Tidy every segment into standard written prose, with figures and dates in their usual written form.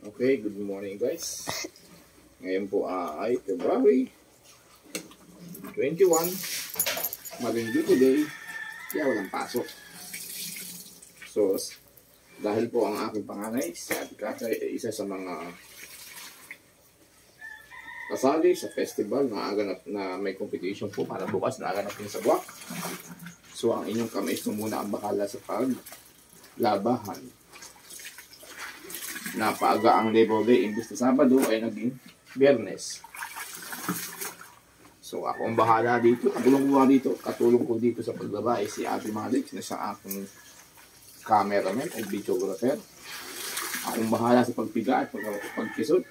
Okay, good morning guys. Ngayon po ay February 21, Marinduque Day, kaya walang pasok. So, dahil po ang aking panganay, si Ate Katay ay isa sa mga kasali sa festival na aganap na may competition po para bukas na aganap din sa Buwak. So, ang inyong kamay muna ang bakala sa paglabahan. Napaaga ang Labor Day, imbis na Sabado ay naging Biyernes. So ako ang bahala dito, katulong ko dito sa paglaba ay si Ate Malik na sa aking cameraman o videographer. Ako ang bahala sa pagpiga at pagkisot.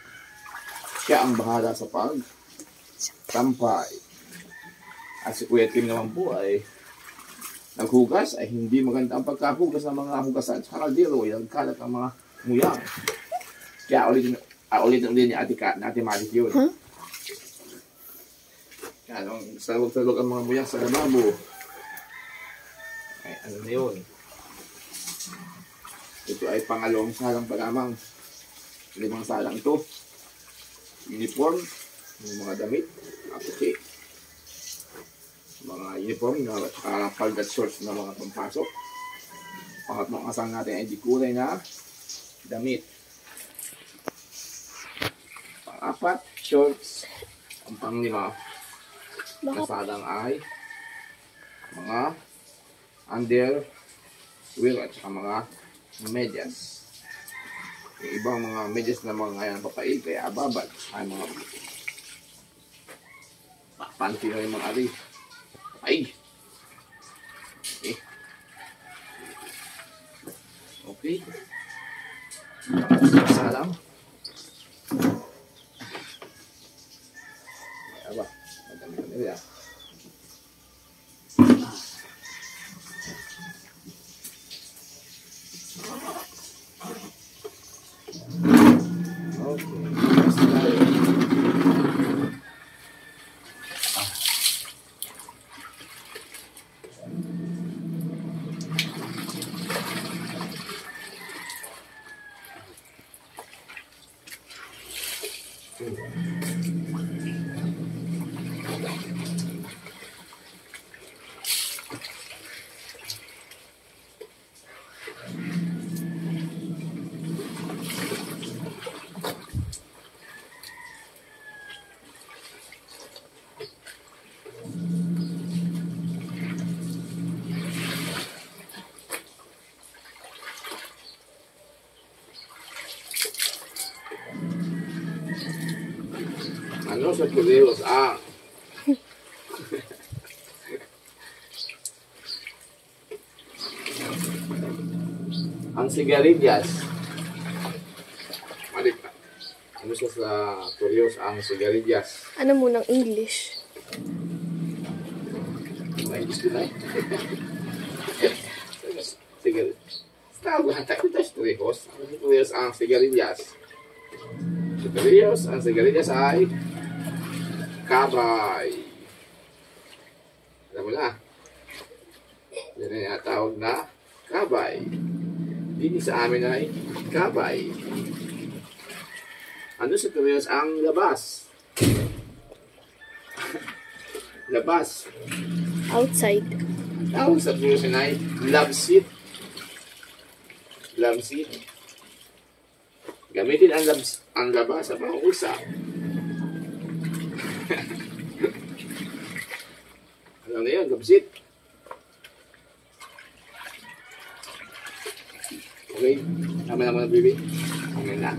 Siya ang bahala sa pagtampay. At si Kuya Tim naman po ay naghugas, ay hindi maganda ang pagkahugas ng mga hugasan sa kaldero, yung kalat ang mga nguyang. Kaya ulitin din ni Ate Malik yun. Huh? Kaya salog-salog ang mga nguyang sa lababo. Ay, ano na yun? Ito ay pangalawang salang pa lamang. 5 salang ito. Uniform, yung mga damit, aputi. Mga uniform na paldat shorts na mga pampasok. Pangatlong asang natin ay di kulay na damit. Pang-4, shorts. Ang pang-5, kasadang ay mga underwear at saka mga medyas. Yung ibang mga medyas na mga ngayon papaig, kaya ababad ay mga panty na yung mga ari. Ay! Okay. Salam. Aba, madami na nila. Ano sa Pilipinas ang sigarilyas. Malik. Ano siya sa Pilipinas ang sigarilyas? Ano munang English? May English din ay. Sigarilyas. Tawag tayo sa Pilipinas. Ang Pilipinas ang sigarilyas. Sa Pilipinas ang sigarilyas ay kabay. Alam mo na. Yan ay natawag na kabay. Dini sa amin ay kabay. Ano sa Pilipinas ang labas? Labas. Outside. Tawag sa Pilipinas ay love seat. Love seat. Gamitin ang labas sa pangusap. Alam na yun, gabsit. Okay, tama naman ang baby. Okay na.